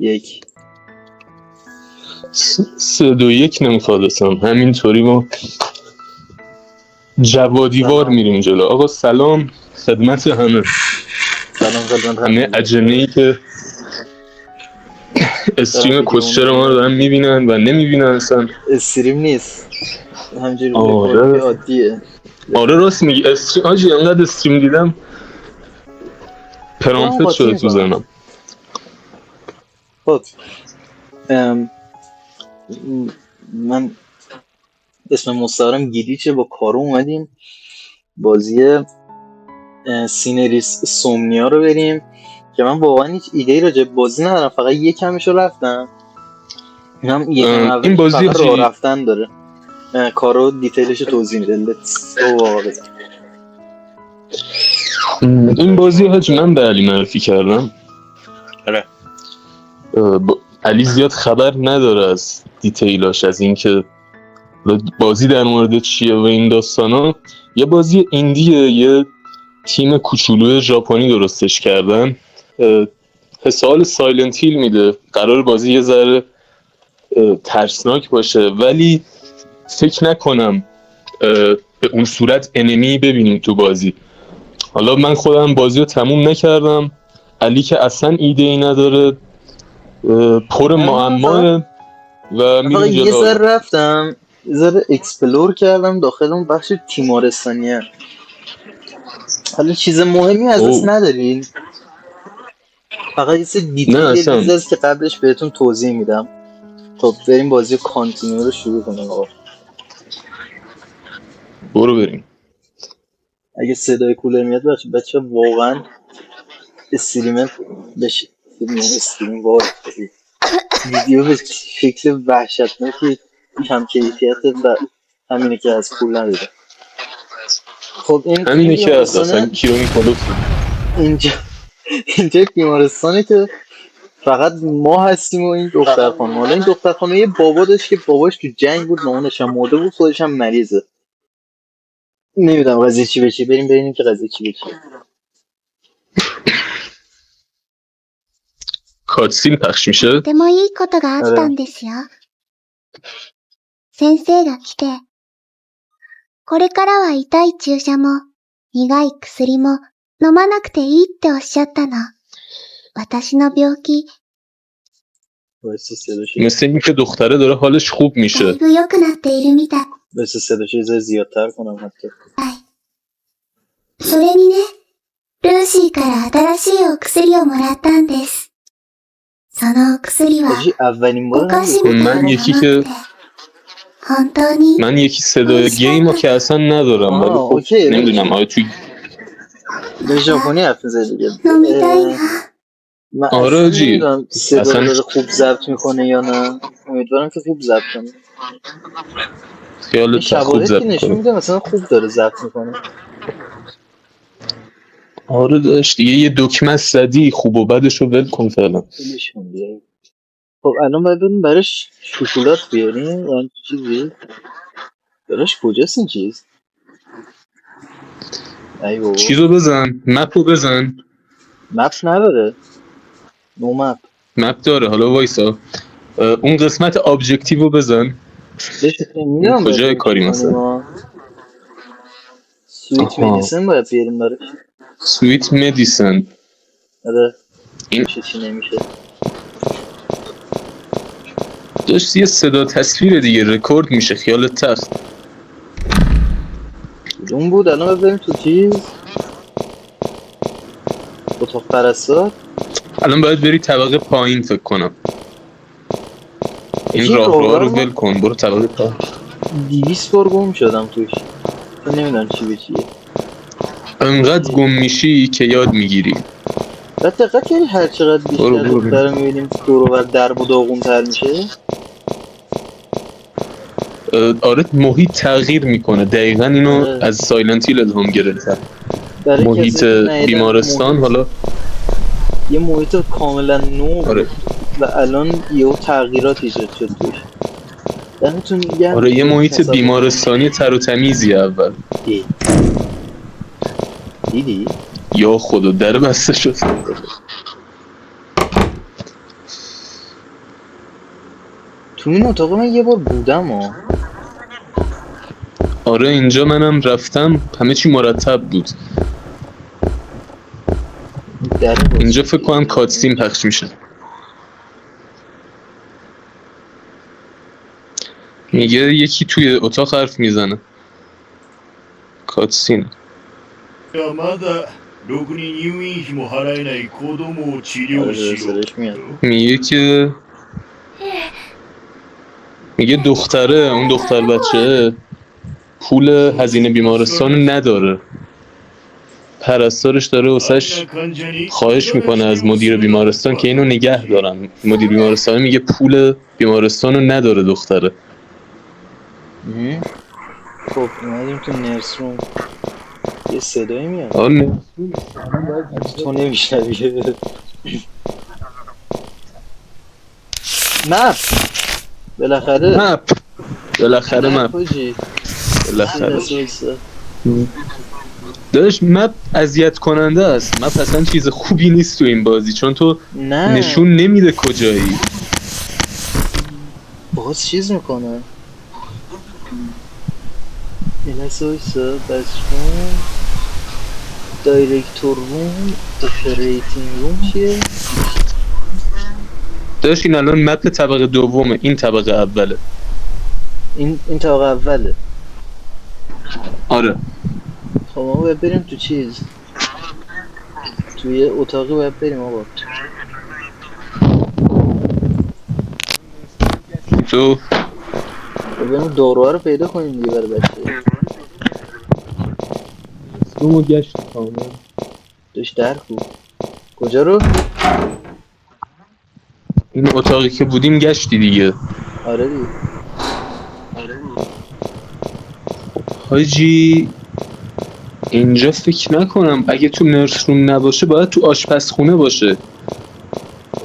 1. 3-2-1 نمیخواد اصلا، همینطوری ما جوادیوار میریم جلو. آقا سلام خدمت همه، سلام خدمت همه اجنه‌ای که استریم کسچر ما رو دارن میبینن و نمیبینن اصلا. استریم نیست، همجوری آره عادیه. آره راست میگی، استریم آجی انقدر استریم دیدم پرامپت شده تو ذهنم. خب من اسم مستعارم گیلیچه، با کارو اومدیم بازی سینریس سومنیا رو بریم که من واقعا هیچ ایده‌ای راجع به بازی ندارم، فقط یکمشو رفتم. هم یکم این اولش بازی فقط راه رفتن داره، کارو دیتیلش توضیح میده. لیتس گو. این بازی حاجی من به علی معرفی کردم. آره علی زیاد خبر نداره از دیتیلاش، از اینکه بازی در مورد چیه و این داستانا. یه بازی ایندیه، یه تیم کوچولوی ژاپنی درستش کردن، حسال سایلنت هیل میده. قرار بازی یه ذره ترسناک باشه، ولی فکر نکنم به اون صورت انمی ببینیم تو بازی. حالا من خودم بازی رو تموم نکردم، علی که اصلا ایده ای نداره، پر معماه و میریم جلو. یه ذره رفتم، یه ذره اکسپلور کردم داخل اون بخش تیمارستانیه. حالا چیز مهمی از دست ندارین، فقط یه سری دیتیل هست که قبلش بهتون توضیح میدم. خب بریم بازی کانتینیو رو شروع کنیم. آقا برو بریم. اگه صدای کولر میاد بچه واقعا استریمت بشه، استریم وای ویدیو به شکل وحشتناکی کم کیفیت و همینه که از پول نداره. خب این همینه که هست اصلا کیو میکنه اینجا بیمارستانه که فقط ما هستیم و این دختر خانم. حالا این دختر خانم یه بابا داشت که باباش تو جنگ بود، مامانش هم مرده بود، خودش هم مریضه. نمیدونم قضیه چی بشه، بریم ببینیم که قضیه چی بشه. کاتسین پخش میشه. とてもいいことがあったんですよ。先生が来て、これからは痛い注射も苦い薬も飲まなくていいっておっしゃったの。私の病気、مثل این که دختره داره حالش خوب だい میشه. ぶ良くなっているみたい。 بس صداش یه ذره زیادتر کنم حتی. それにね、ルーシーから新しいお薬をもらったんです。そのお薬は、 اولین お بار 菓子みたいなのって、本当に من یکی صدای گیم رو که اصلا ندارم، ولی خب نمیدونم آیا توی به ژاپنی حرف می‌زنه دیگه. 飲みたいな。 من آره جی نمیدونم صدا اصلا داره خوب ضبط میکنه یا نه. امیدوارم که خوب ضبط کنه. این خیالت خوب شواهد که ضبط نشون کنه. میده مثلا خوب داره ضبط میکنه. آره داشت دیگه، یه دکمه زدی خوب و بدش رو ول کن فعلا. خب الان باید بریم براش شکلات بیاریم یا چیزی. براش کجاست این چیز؟ ای بابا چیزو بزن، مپ رو بزن. مپ نداره. نو مپ. مپ داره، حالا وایسا اون قسمت ابجکتیو رو بزن. این میدونم کجای باید کاری مثلا؟ ما سویت مدیسن باید بیاریم براش. سویت مدیسن. آره این چی نمیشه. داشت یه صدا تصویر دیگه رکورد میشه، خیالت تخت. اون بود. الان باید بریم تو چیز اتاق پرستار. الان باید بری طبقه پایین فکر کنم. این راه رو ول کن، برو طبقه پایین. 200 بار گم شدم توش، تو نمیدونم چی به چیه. انقدر گم میشی که یاد میگیری. بعد دقت کردی هر چقدر بیشتر دختر رو میبینیم دور و بر درب و داغون تر میشه. آره محیط تغییر میکنه، دقیقا اینو از سایلنت هیل الهام گرفتن. محیط بیمارستان حالا یه محیط کاملا نو بود و الان یهو تغییرات ایجاد شد توش. دمتون میگم. آره یه محیط بیمارستانی تر و تمیزی اول. دیدی؟ یا خدا در بسته شد. تو این اتاق من یه بار بودم آره اینجا منم رفتم، همه چی مرتب بود. اینجا فکر کنم کاتسین پخش میشه. میگه یکی توی اتاق حرف میزنه. کاتسین. まだろくに入院費も払えない子供を治療 آره しろ صداش میاد. میگه که میگه دختره، اون دختر بچه پول هزینه بیمارستان نداره. پرستارش داره واسش خواهش میکنه از مدیر بیمارستان که اینو نگه دارن. مدیر بیمارستان میگه پول بیمارستان رو نداره دختره. خب اومدیم تو نرس روم. یه صدایی میاد. آره تو نمیشنوی. مپ بالاخره مپ مپ حاجی. بالاخره وایسا. داداش مپ اذیت کننده است. مپ اصلا چیز خوبی نیست تو این بازی، چون تو نه نشون نمیده کجایی. باز چیز میکنه. یه لحظه وایسا. بس روم، دایرکتور روم، اپریتینگ روم چیه؟ داداش این الان مپ طبقه دومه، این طبقه اوله. این طبقه اوله. آره خب ما باید بریم تو چیز، توی اتاقی باید بریم آقا. تو بریم داروها رو پیدا کنیم دیگه برای بچه. رومو گشت کامل. داشت در کو کجا رو؟ این اتاقی که بودیم گشتی دیگه. آره دیگه. حاجی اینجا فکر نکنم، اگه تو نرس روم نباشه باید تو آشپزخونه باشه.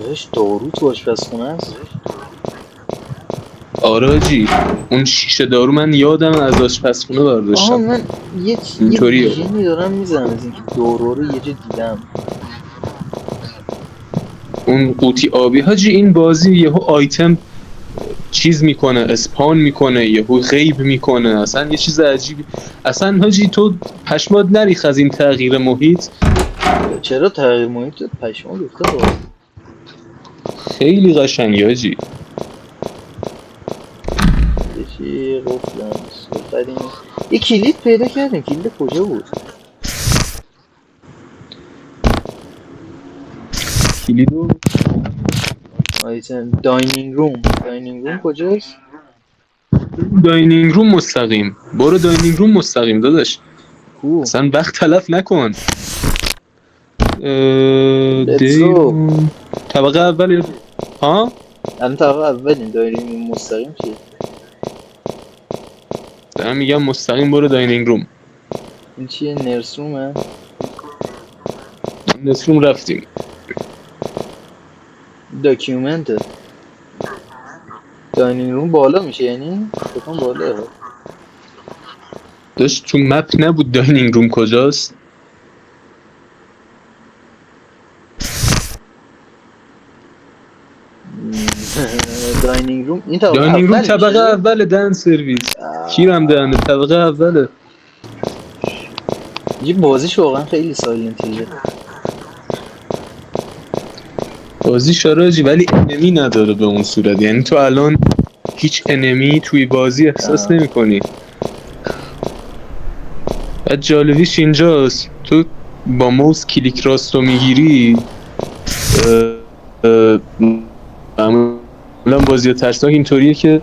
داشت دارو تو آشپزخونه است؟ آره حاجی اون شیشه دارو من یادم از آشپزخونه برداشتم. آها من یه اینطوریه. ویژنی دارم میزنم از اینکه دارو رو یه جا دیدم. اون قوطی آبی حاجی، این بازی یهو آیتم چیز میکنه، اسپان میکنه، یهو غیب میکنه، اصلا یه چیز عجیبی. اصلا حاجی تو پشمات نریخ از این تغییر محیط. چرا تغییر محیط پشما ریخته باز؟ خیلی قشنگه حاجی. یکی قفلم قدیم. یه کلید پیدا کردیم. کلید کجا بود؟ کلیدو آیتم داینینگ روم. داینینگ روم کجاست؟ داینینگ روم مستقیم برو. داینینگ روم مستقیم داداش. کو؟ اصلا وقت تلف نکن. Let's go. طبقه اول. ها الان طبقه اولیم. داینینگ روم مستقیم چیه؟ دارم میگم مستقیم برو داینینگ روم. این چیه؟ نرس رومه؟ نرس روم رفتیم. داکیومنته. داینینگ روم بالا میشه یعنی؟ بکنم بالا. داشت تو مپ نبود داینینگ روم کجاست. داینینگ روم این طبقه داینینگ روم اول طبقه میشه؟ اول دهن سرویس. کیرم دهنه طبقه اوله. یه بازیش واقعا خیلی سایلنت هیله. بازی شاراجی ولی انمی نداره به اون صورت. یعنی تو الان هیچ انمی توی بازی احساس نمی کنی. بعد جالبیش اینجاست تو با موس کلیک راست رو میگیری. معمولا بازی ترسناک اینطوریه که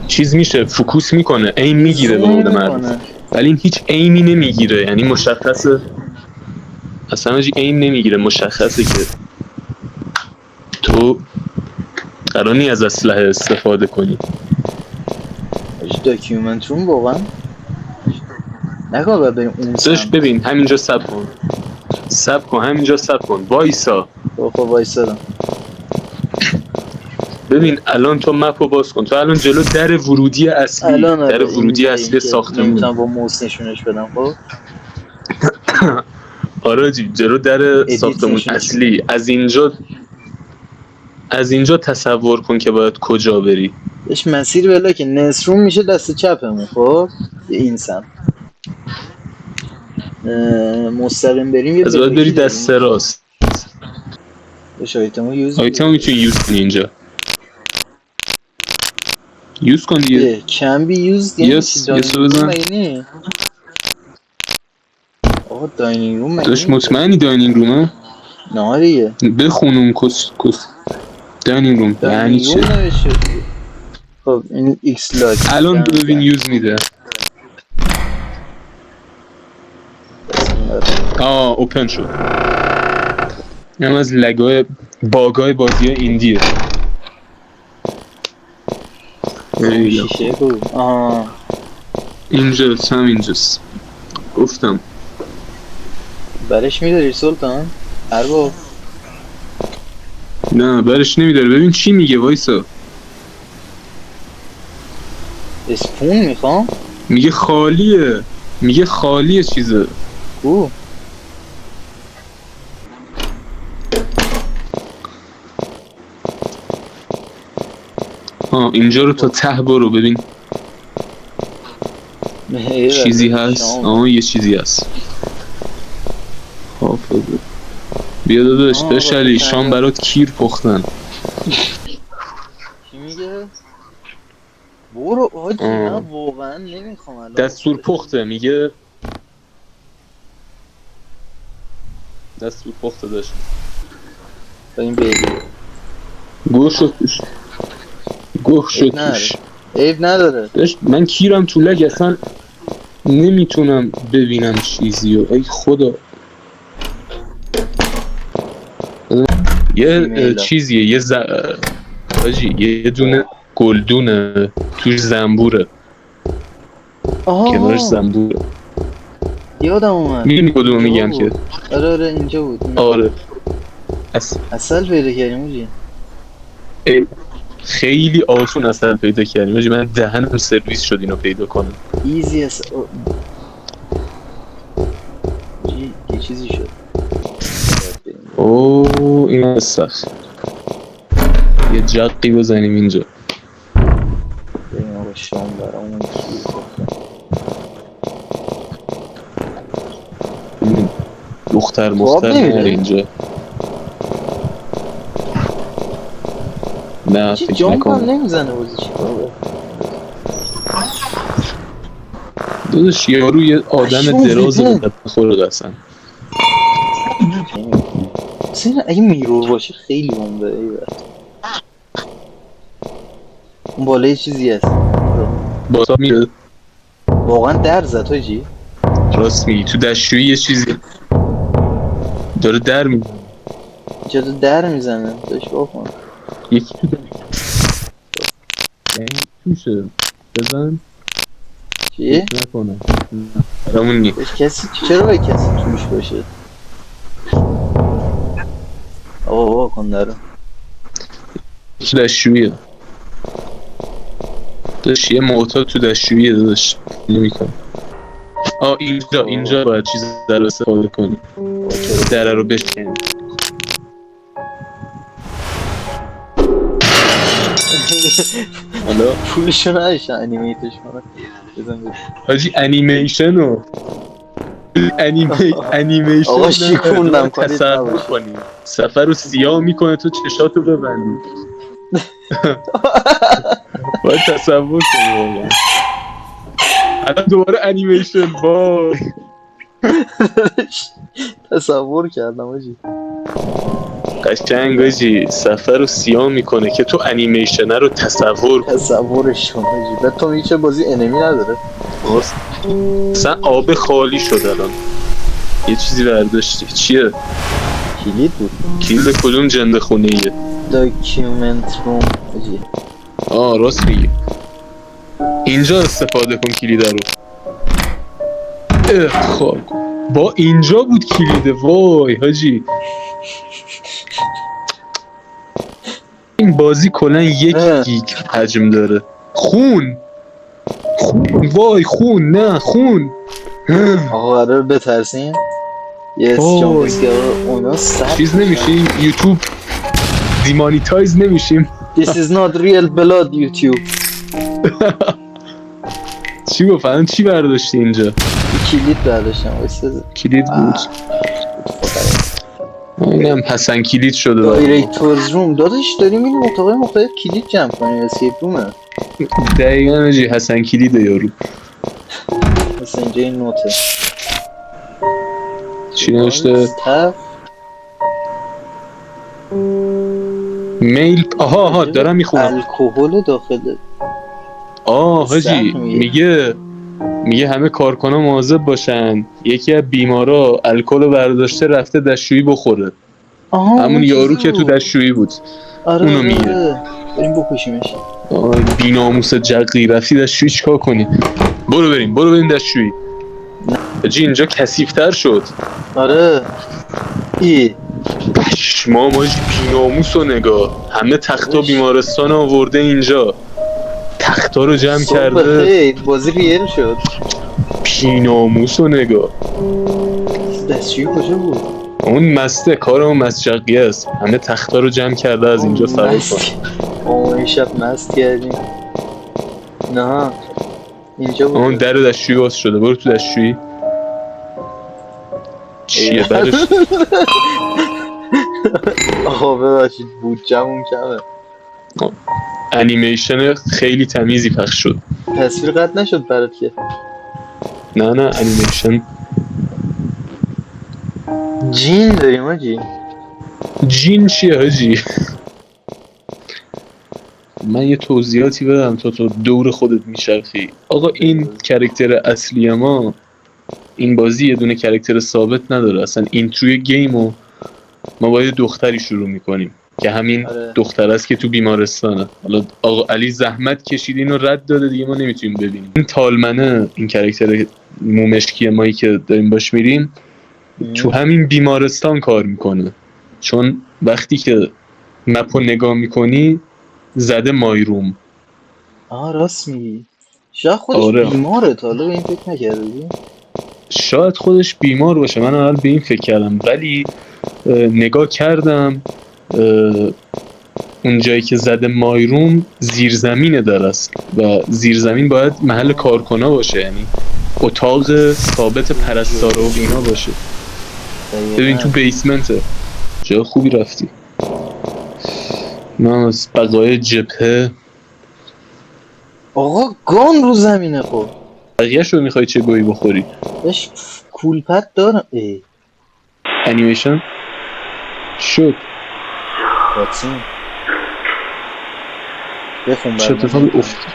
چیز میشه فوکوس میکنه، ایم میگیره به قول معروف. ولی این هیچ ایمی نمیگیره. یعنی مشخصه اصلا هیچ ایم نمیگیره. مشخصه که تو قرار نی از اسلحه استفاده کنی. داکیومنت روم واقعا نگاه باید بریم اون داشت ببین همینجا سب کن همینجا سب کن وایسا. خب وایسادم. ببین الان تو مپو باز کن. تو الان جلو در ورودی اصلی الان در ورودی اصلی ساختمون نمیتونم با موس نشونش بدم. خب آره جی جلو در ساختمون اصلی. از اینجا تصور کن که باید کجا بری. بهش مسیر بلا که نصرون میشه دست چپمون. خب این سم مستقیم بریم یه از باید بلاکی بری دست داریم. راست. بهش آیتمو یوز آیتم میتونی یوز کنی اینجا. یوز کن دیگه. کم بی یوز یعنی چی؟ یس داینینگ بزن. روم مگه آقا داینینگ روم مگه داشت مطمئنی داینینگ رومه؟ نه دیگه بخون اون کس داینینگ روم یعنی داینینگ روم چه؟ نوشته. خب این ایکس لاک الان ببین یوز میده. اوپن شد. این از لگای باگای بازی ایندیه. شیشه بود. آها اینجاست، هم اینجاست. گفتم برش میداری سلطان؟ ارباب نه برش نمیداره. ببین چی میگه وایسا. اسپون میخوام؟ میگه خالیه. میگه خالیه چیزه. او اینجا رو تا ته برو ببین چیزی هست. یه چیزی هست. حافظه بیا داداش بشلی شام برات کیر پختن. چی میگه؟ برو آجی من واقعا نمیخوام الان دستور پخته میگه. دستور پخته داشت با این بیدی گوه شد توش. گوه شد توش. عیب نداره داشت من کیرم تو لگ اصلا نمیتونم ببینم چیزی ای خدا. یه چیزیه یه دونه گلدونه توش زنبوره. کنارش زنبوره. یادم اومد. میدونی کدومو میگم که آره اینجا بود. آره اصل پیدا کردیم اوجی. خیلی آسون اصل پیدا کردیم اوجی. من دهنم سرویس شد اینو پیدا کنم. ایزی اصل یه چیزی شد. این سخت. یه جقی بزنیم اینجا. بریم آقا شام برامون کیر دختر مختر نره اینجا. نه چی فکر جامپ هم نکنم. نمیزنه بازی چی کاره. داداش یارو یه آدم دراز رو بخوره اصلا. اگه میرور باشه خیلی عمده. اون بالا یه چیزی هست باسا میره. واقعا در زد حاجی. راست میگی تو دشویی یه چیزی داره در میزنه. چرا در میزنه؟ داشت بکن یکی تو یعنی توشه بزن چی؟ نکنم برامون نی کسی چرا باید کسی توش باشه؟ آقا کن دارو تو دشوییه. داشت یه معتاد تو دشوییه داشت نمیکنم. اینجا باید چیز در استفاده کنی. دره رو بشکنی. حالا پولشو نداشتن انیمیتش کنن. بزن حاجی انیمیشنو انیمیشن آقا شیکوندم کاریت تصور کنی سفر رو سیاه میکنه تو چشاتو ببندی. باید تصور کنی واقعا. الان دوباره انیمیشن وای. تصور کردم آجی. قشنگ آجی سفر رو سیاه میکنه که تو انیمیشنه رو تصورش کن آجی. بعد تو میگه بازی انمی نداره. اصلا آب خالی شد الان. یه چیزی برداشتی چیه؟ کلید بود. کلید کدوم جنده خونه ایه؟ داکیومنت روم آجی. راست میگی. اینجا استفاده کن کلیده رو. خب با اینجا بود کلیده. وای حاجی این بازی کلا 1 گیگ حجم داره. خون وای خون نه خون. آقا قرار بترسیم یه جامپ اسکر اونا سخت چیز نمیشیم یوتیوب دیمانیتایز نمیشیم. This is not real blood YouTube. چی گفت الان چی برداشتی اینجا؟ یه کلید برداشتم وایسا. کلید بود. اینم حسن کلید شده. دایرکتورز روم داداش داریم این اتاقای مختلف کلید جمع کنیم. اسکیپ رومه. دقیقاً آجی حسن کلیده یارو. مثلا اینجا این نوته. چی نوشته؟ تف. میل. آها دارم میخونم. الکل داخل. حاجی میگه همه کارکنان مواظب باشن، یکی از بیمارا الکل رو برداشته رفته دستشویی بخوره. همون یارو که تو دستشویی بود. اونو میگه بریم بکشیمش. بی‌ناموس جقی رفتی دستشویی چیکار کنی؟ برو بریم دستشویی. حاجی اینجا کثیف‌تر شد. آره پشمام حاجی بی‌ناموسو نگاه. همه تختا بیمارستان آورده اینجا. تختا رو جمع کرده. بازی ریل شد. بی‌ناموسو نگاه. دستشویی کجا بود؟ اون مسته کار اون مسجقیه است. همه تختا رو جمع کرده از اینجا سوار کن. این شب مست کردیم. نه اینجا بود. اون در دستشویی باز شده. برو تو دستشویی. چیه برش؟ آقا ببخشید بودجمون کمه. انیمیشن خیلی تمیزی پخش شد. تصویر قطع نشد برات که؟ نه انیمیشن. جین داریم آجی. جین چیه حاجی؟ من یه توضیحاتی بدم تا تو دور خودت میچرخی. آقا این کاراکتر اصلی ما این بازی یه دونه کاراکتر ثابت نداره. اصلا اینتروی گیمو ما باید دختری شروع میکنیم که همین دختر است که تو بیمارستانه. حالا آقا علی زحمت کشید اینو رد داده دیگه، ما نمیتونیم ببینیم. این تالمنه، این کاراکتر مومشکی مایی که داریم باش میریم، تو همین بیمارستان کار میکنه. چون وقتی که مپو نگاه میکنی زده مایروم. راست میگی. شاید خودش بیماره. تا حالا به این فکر نکردی؟ شاید خودش بیمار باشه. من اول به این فکر کردم، ولی نگاه کردم اون جایی که زده مایروم زیرزمینه درست و زیرزمین باید محل کارکنا باشه، یعنی اتاق ثابت پرستارا و اینا باشه. ببین تو بیسمنته. جای خوبی رفتی. من از بقای جبهه. آقا گان رو زمینه. خب بقیه شو میخوای چه گویی بخوری؟ بهش کولپت دارم. انیمیشن شد. باتین بخون چه اتفاقی افتاد؟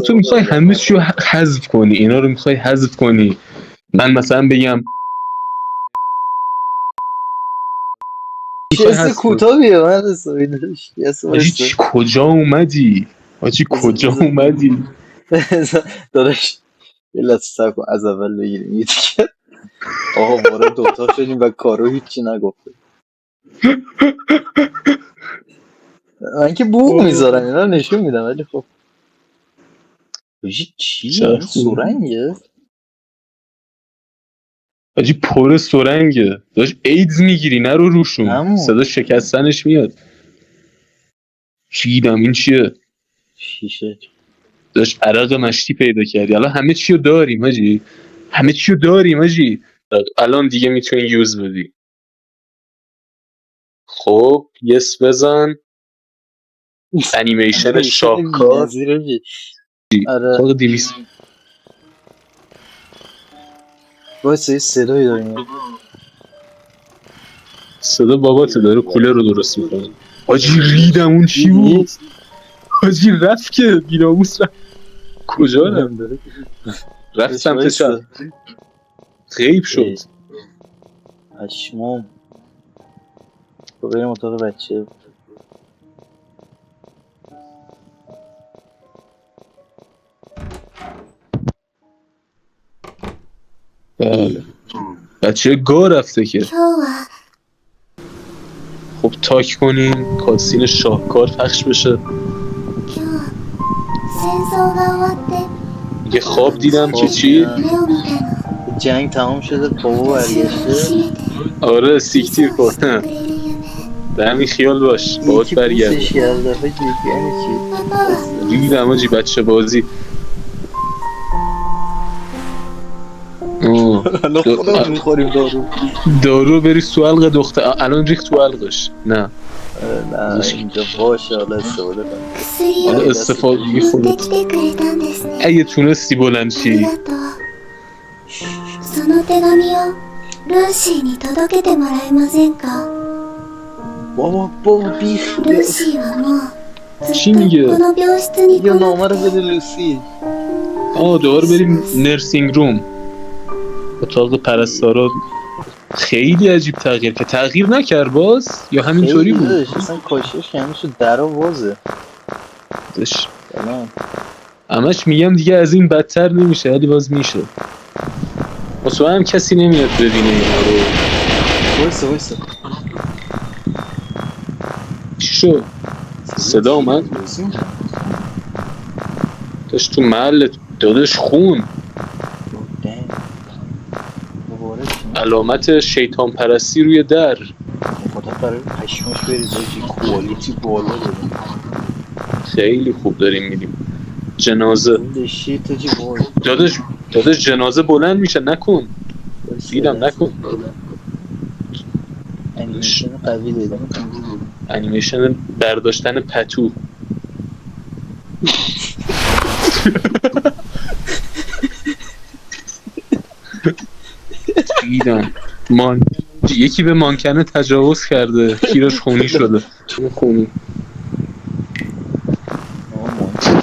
تو میخوای همه چی رو حذف کنی، اینا رو میخوای حذف کنی. من مثلا بگم چه کوتاهیه من رسویدش. آجی کجا اومدی؟ داداش یه لحظه صبر کن از اول بگیریم یه دیگه. آقا وارد دوتا شدیم و کارو هیچی نگفته. من که بوق میذارم اینا رو نشون میدم، ولی خب چیه این سرنگه؟ آجی پر سرنگه. داشت ایدز میگیری نرو روشون. صدا شکستنش میاد. چیدم این چیه؟ شیشه. داشت عرق مشتی پیدا کردی. الان همه چی رو داریم حاجی. الان دیگه میتونی یوز بدی. خب یس بزن. انیمیشن شاهکار. آره 200. واسه یه صدایی داریم. صدا بابات داره کولر رو درست میکنه. حاجی ریدم اون چی بود؟ حاجی رفت که بی‌ناموس رفت. کجا رفت سمت چپ. غیب شد. پشمام. خب بریم اتاق بچه. بله بچه گاه رفته که. خب تاک کنیم کاتسین شاهکار پخش بشه. یه خواب دیدم که چی؟ جنگ تمام شده بابا برگشته. آره سیکتیر کنه. به همین خیال باش باید یکی برگرد پوستش کرده حاجی یکی یعنی چی دیدم آجی بچه بازی حالا خودمون میخوریم دارو دارو بری تو حلق دختر الان ریخت تو حلقش نه نه اینجا باشه حالا استفاده کنیم 薬 حالا を استفاده 持ってきてくれたんですね。 اگه تونستی بلند あり شی がとう。その手紙をルーシーに届けてもらえませんか？ بابا بیخ ルーシーはもうず چی っと میگه この病室に来 یا な نامه く رو て بده لوسی دوباره بریم نرسینگ روم اتاق پرستارا خیلی عجیب تغییر که تغییر نکرد باز یا همینطوری خیلی بود داشت اصلا کاشش که همیشه در و وازه داشت. سلام همش میگم دیگه از این بدتر نمیشه ولی باز میشه واسه هم کسی نمیاد ببینه اینا رو وایسا چی شد صدا اومد لوسی می‌کنه. داشت تو محل دادش خون دم. مبارک شما. علامت شیطان پرستی روی در خدا قرار پشماش برید حاجی کوالیتی بالا داره خیلی خوب داریم میریم جنازه کل شیت حاجی وای دادش جنازه بلند میشه نکن دیدم نکن انیمیشن قوی داره انیمیشن برداشتن پتو دیدم یکی به مانکنه تجاوز کرده کیرش خونی شده خونی آقا مانکن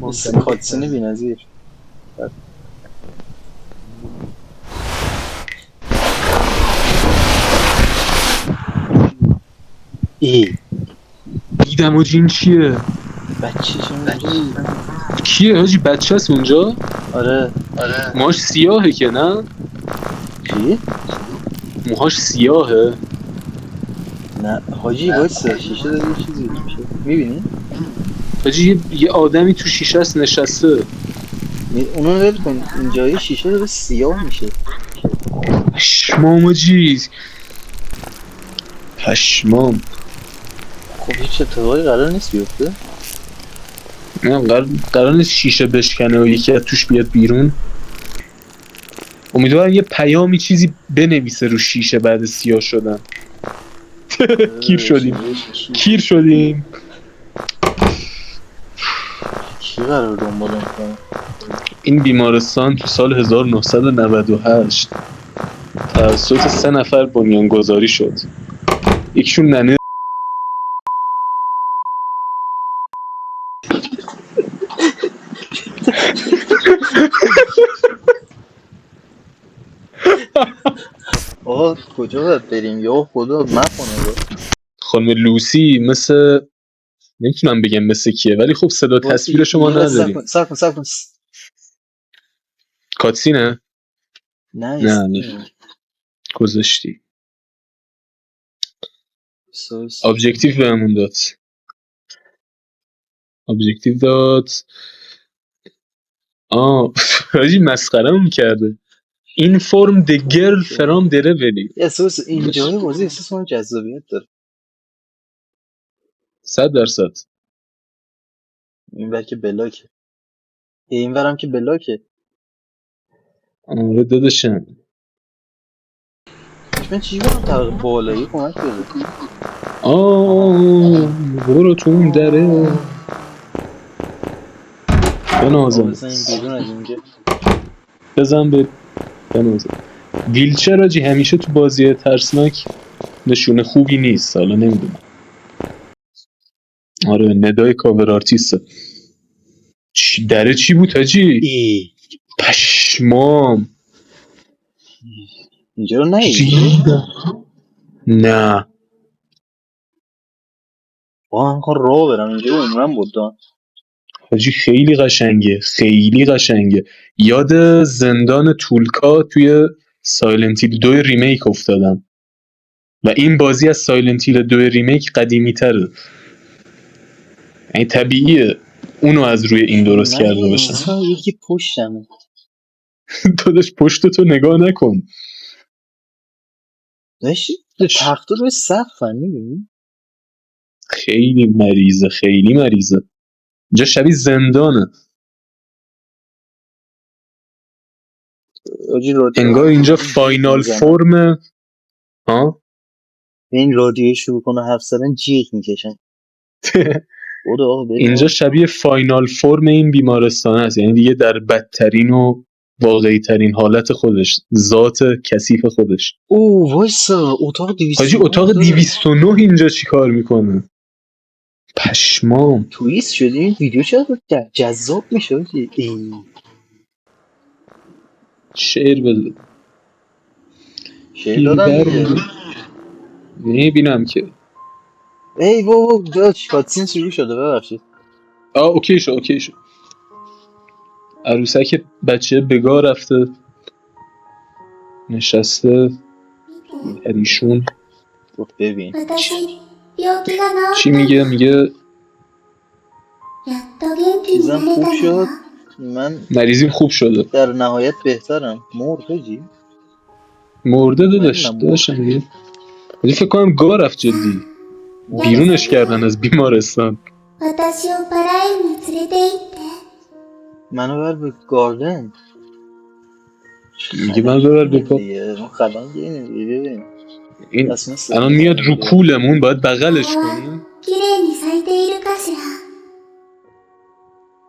نکن کاتسین بی نظیر ای دیدم و این چیه بچه چه کیه حاجی بچه هست اونجا آره موهاش سیاهه که نه چی؟ موهاش سیاهه نه حاجی وایسا شیشه داره یه چیزی میشه میبینی؟ حاجی یه آدمی تو شیشه است نشسته اونو ول کن اینجا یه شیشه داره سیاه میشه پشمام حاجی پشمام خب هیچ اتفاقی قرار نیست بیفته نه قرار نیست شیشه بشکنه و یکی از توش بیاد بیرون امیدوارم یه پیامی چیزی بنویسه رو شیشه بعد سیاه شدن کیر شدیم کی قرار دنبالم کنه این بیمارستان تو سال 1998 توسط 3 نفر بنیانگذاری شد یکیشون ننه آقا کجا باید بریم یا خدا مپانه رو خانم لوسی مثل نمیتونم بگم مثل کیه ولی خب صدا تصویر شما نداریم سب کن کاتسینه؟ نه گذاشتی ابجکتیو بهمون داد حاجی مسخره میکرده این فرم د گرل فرام دره ولی احساس اینجای بازی احساس من جذابیت داره 100% این ور که بلاکه این ورم که بلاکه آره داداشم من چیزی برم طبق بالایی کمک بده برو تو اون دره بنازم بزن این بیرون از اینجا بزن به بنازم ویلچر آجی همیشه تو بازی ترسناک نشونه خوبی نیست حالا نمیدونم آره ندای کاور آرتیست دره چی بود حاجی پشمام اینجا رو نهیدی نه من کن راه برم اینجا عمرم بود حاجی خیلی قشنگه یاد زندان تولکا توی سایلنت هیل 2 ریمیک افتادم و این بازی از سایلنت هیل 2 ریمیک قدیمی تره یعنی طبیعیه اونو از روی این درست کرده باشن یکی پشتمه داداش پشتتو نگاه نکن داشتی تخت روی سقف میبینی؟ خیلی مریضه، خیلی مریضه. اینجا شبیه زندانه. آجی رادیو انگار اینجا جیغ فاینال میزنن. فرم. ها این رادیو شروع کنه حرف زدن جیغ میکشن. بودو آقا بریم. اینجا شبیه فاینال فرم این بیمارستان است، یعنی دیگه در بدترین و واقعی ترین حالت خودش، ذات کثیف خودش. اوه وایسا اتاق 209 حاجی اتاق داره. 209 اینجا چی کار میکنه؟ پشمام. تویست شدی این ویدیو چقدر جذاب میشه آجی. شعر بده. شعر دادن دیگه. نمیبینم که. ای بابا داش کاتسین شروع شده ببخشید. اوکی شو. عروسک بچه بگاه رفته نشسته پریشون. گفت ببین 私、病気が治った چی میگه؟ の。 میگه やっと元気に چیزم なれ خوب たの شد よ。 من مریضیم خوب شده. در نهایت بهترم. مرد آجی. مرده داداش نمی‌دونم. داداش میگه. ولی فکر کنم گاه رفت جدی. بیرونش کردن از بیمارستان. 私をパラ園に連れて行って。 منو بر به گاردن. میگه من ببر به پا. دیگه ما خلان گینیم ببین. این اسم سه. الان میاد رو کولمون، باید بغلش کنیم. 綺麗に咲いているかしら。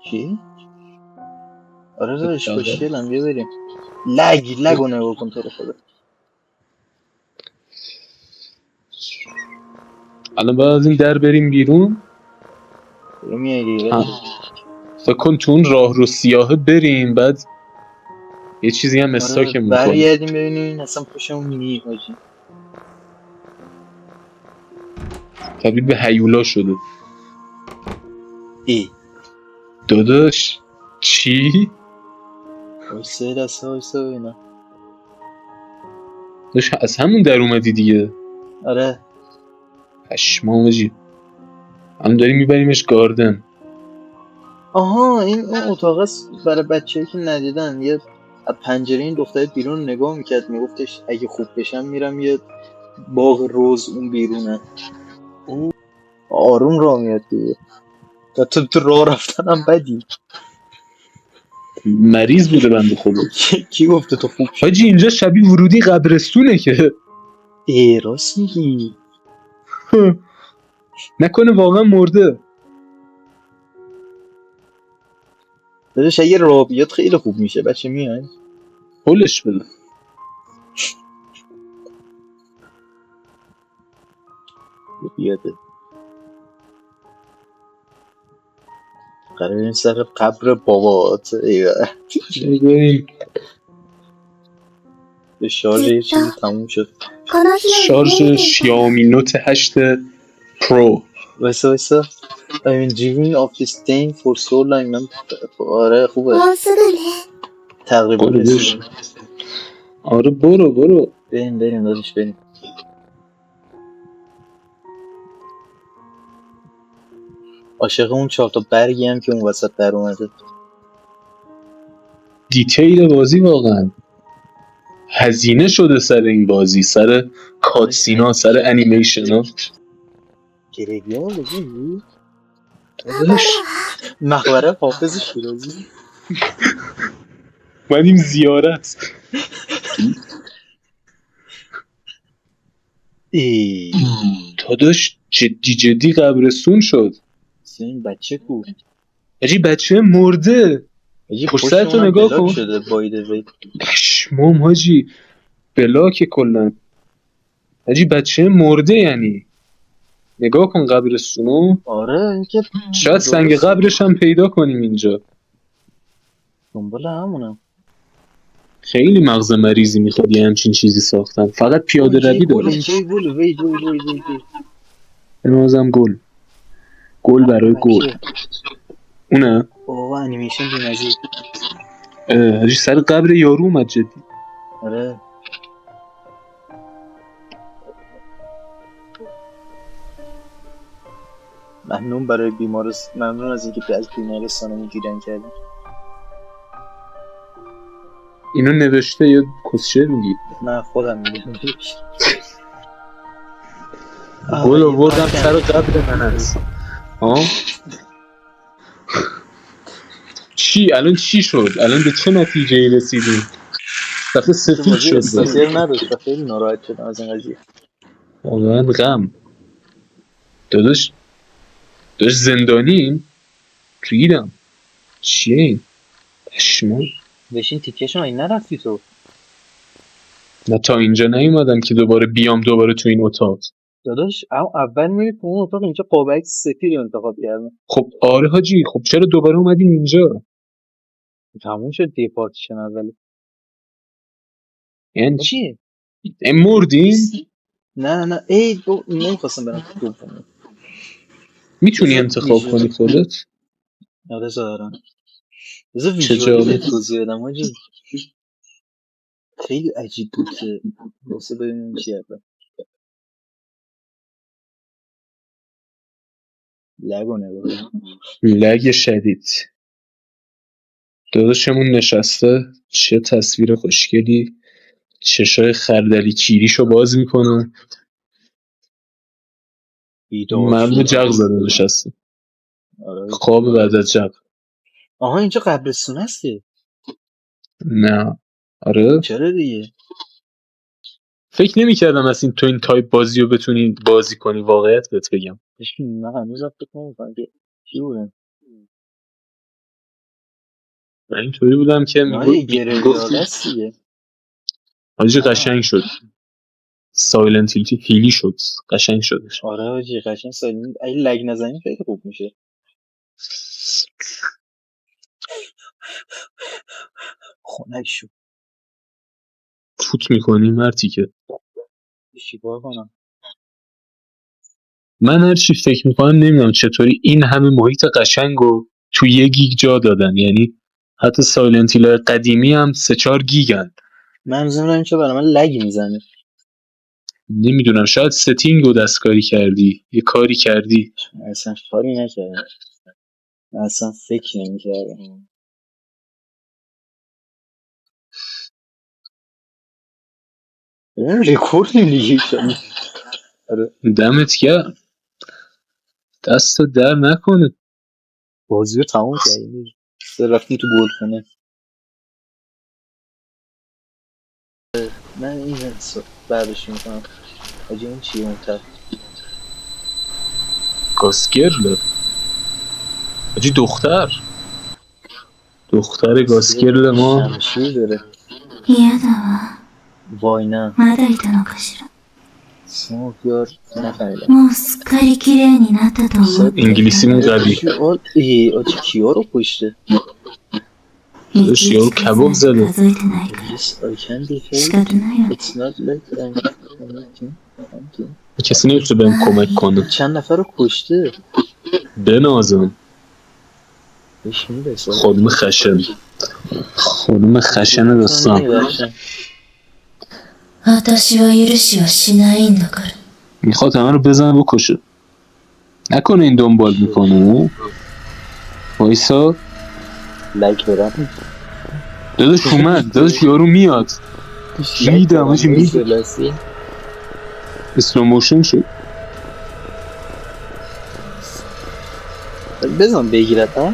چی؟ آره داداش خوشگلم بیا بریم. لگو نگاه کن تو رو خدا. الان باید از این در بریم بیرون. میای دیگه ها. فکر کن تو اون راه رو سیاهه بریم، بعد یه چیزی هم استاکمون کنیم. برگردیم ببینیم اصلا پشمون نی حاجی. تبدیل به هیولا شده. ای داداش چی؟ وایسا دسته وایسا ببینم. داداش از همون در اومدی دیگه. آره پشمام حاجی. الان داریم میبریمش گاردن. آها این اون اتاق است برای بچه‌ای که ندیدن. یه از پنجره این دختر بیرون نگاه میکرد میگفتش اگه خوب بشم میرم یه باغ روز اون بیرونه. او آروم راه میاد دیگه. تو راه رفتنم بدی. مریض بوده بنده خدا. کی گفته تو خوب شد؟ حاجی اینجا شبیه ورودی قبرستونه که. راست میگی. نکنه واقعا مرده. داداش اگه راه بیاد خیلی خوب میشه. بچه میای هولش بده. بیاده قرار این سر قبر بابات. بریم. به شارژ یه چیزی تموم شد. この日を夢 شارژ 見ていたの。 شیائومی نوت 8 پرو. وایسا I've been dreaming of this thing for so long. من آره خوبه もうすぐね。 تقریبا برو رسیدیم. آره برو. بریم داداش بریم. عاشق اون 4 تا برگی هم که اون وسط در اومده. دیتیل بازی واقعا هزینه شده سر این بازی، سر کاتسینا، سر انیمیشن ها. گریبیا بگی؟ داداش مقبره حافظ شیرازی. اومدیم زیارت. داداش جدی قبرستون شد. این بچه کو؟ اجی بچه مرده. پشت سرتو نگاه کن. شده بایده. پشمام حاجی بلاک کلن. حاجی بچه مرده یعنی. نگاه کن قبرستونو. آره اینکه شاید سنگ قبرش هم پیدا کنیم اینجا. دنبال همونم. خیلی مغز مریضی میخواد یه همچین چیزی ساختن. فقط پیاده روی داره. اینجای گل وی بنازم گل برای گل. اونه؟ بابا انیمیشن بی‌نظیر. حاجی سر قبر یارو اومد جدی. آره ممنون از اینکه از بیمارستانمون گیرن کردیم. اینو نوشته یا کسچه میگی؟ نه خودم میگم. گل آوردم سر قبل من است. ها چی الان چی شد؟ الان به چه نتیجه رسیدیم؟ دفعه سفید بازی شد بازی. استاکر نداشت و خیلی ناراحت شدم از این قضیه. واقعا غم داداش زندانیم ریدم. چیه این؟ پشمام. بشین تیکشم این نرفتی تو. نه تا اینجا نیومدم که دوباره بیام دوباره تو این اتاق. داداش اول میری تو اون اتاق، اینجا قاب سفید رو انتخاب کردم. خب آره حاجی، خب چرا دوباره اومدین اینجا؟ تموم شد دی پارتیشن اولی. یعنی چیه؟ مردین؟ نه ای دو نمیخواستم برم تو دوم. میتونی بذار انتخاب ویژوال. کنی خودت؟ آره دارم. بذار چه ویژوالی جالب. بهت توضیح بدم حاجی. خیلی عجیب بود که واسه ببینیم چی هست. لگو نگاه. لگ شدید. داداشمون نشسته، چه تصویر خوشگلی، چشای خردلی کیریشو باز میکنه، مرد جغ زده نشسته، آره. خواب بعد از جغ. آها اینجا قبرستون هستی؟ نه آره چرا دیگه؟ فکر نمی‌کردم از این تو این تایپ بازی رو بتونی بازی کنی، واقعیت بهت بگم. من هنوز فکر نمی‌کنم که چی بودن. من اینطوری بودم که نه گریویارد میگفتی هست دیگه. حاجی قشنگ شد، سایلنت هیلی شد، قشنگ شدش. آره حاجی قشنگ سالین اگه لگ نزنی خیلی خوب میشه. خنک شو. فوت میکنی مرتی که چیکار کنم؟ من هر چی فکر میکنم نمیدونم چطوری این همه محیط قشنگ رو تو یه گیگ جا دادن. یعنی حتی سایلنت هیل قدیمی هم 3-4 گیگن. من نمیدونم چرا برای من لگ میزنه. نمیدونم، شاید ستینگ رو دستکاری کردی، یه کاری کردی. اصلا کاری نکردم. اصلا فکر نمی‌کردم. اون رکورد دیگه شد. آره دمت گرم، دست در نکنه. بازی رو تموم کردیم. رفتیم تو گلخونه. من این بعدش میکنم. آجی اون چیه اون طرف؟ گاسگرله حاجی، دختر گاسگرل ما. شمشیر داره. 嫌だわ。وای نه まだいたのかしら。 سموک یار نفهمیدم. もうすっかり綺麗になったと思っていた。 انگلیسیمون قوی. آجی کیا رو پشته؟ いちい داداش یارو ち کباب 数 زده. えてないから Yes I can be 仕 fake. 方ないよね。 It's not like I'm anything. کسی نمیتونه بهم کمک کنه. چند نفر رو کشته؟ بنازم بهش میرسه. خانم خشن داستان. 私は許しはしないんだから。 میخواد همه رو بزنه بکشه. نکنه این دنبال میکنه. وایسا لایک برم. داداش اومد، داداش یارو میاد. ریدم هاچی میاد. اسلو موشن شد. بزن بگیرد ها.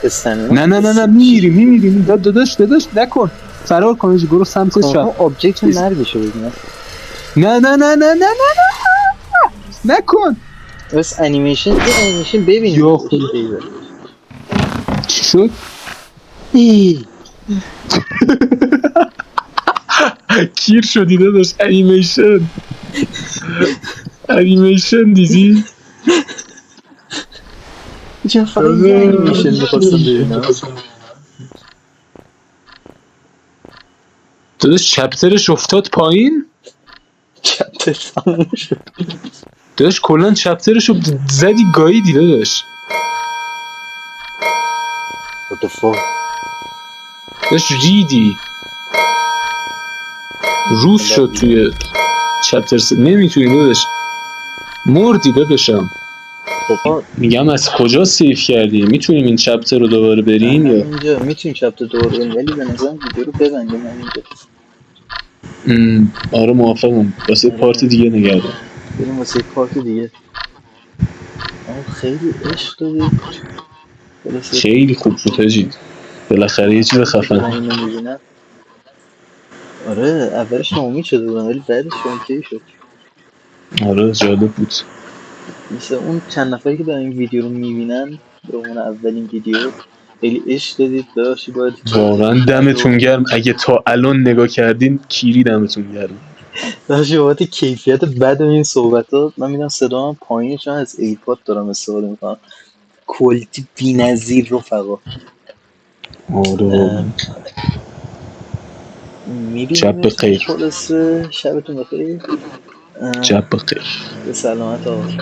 استنه. نه میمیری. داداش نکن. فرار کن هاچی، برو سمت شب. آبجکت مرگشو بگیرم. نه نکن. بس انیمیشن ببینیم. یا خدا چی شد؟ کیر شدی داداش. انیمیشن دیدی؟ چون فقط یه انیمیشن میخواستم ببینم. داداش چپترش افتاد پایین. چپتر تموم شد. داداش کلن چپترشو زدی گاییدی داداش. What the fuck؟ داداش ریدی. روز شد توی چپتر نمیتونی داداش. مردی داداشم. میگم از کجا سیف کردی؟ میتونیم این چپتر رو دوباره بریم یا؟ اینجا میتونیم چپتر دوباره بریم ولی به نظرم ویدیو رو ببندیم اینجا. آره موافقم. واسه پارت دیگه نگردم. بریم واسه یه پارت دیگه. آه خیلی عشق دادی. خلاصه خیلی خوب بود حاجی، بالاخره یه چیز خفن. اینو میبینم. آره اولش ناامید شده بودم ولی بعدش اوکی شد. آره جالب بود. مثل اون چند نفری که دارن این ویدیو رو میبینن به عنوان اولین ویدیو خیلی عشق دادید. ببخشید باید واقعا دمتون گرم، اگه تا الان نگاه کردین کیری دمتون گرم. ببخشید بابت کیفیت بد این صحبت ها. من میدونم صدا هم پایینه چون از ایرپاد دارم استفاده میکنم. کوالیتی بی‌نظیر رفقا. آره واقعا. شب میبینیمتون بخیر. خلاصه. شبتون بخیر. شب بخیر. به سلامت آقا. بای.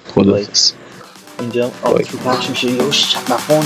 خداحافظ. اینجا هم بای. آوترو پخش میشه. یا شب نخون.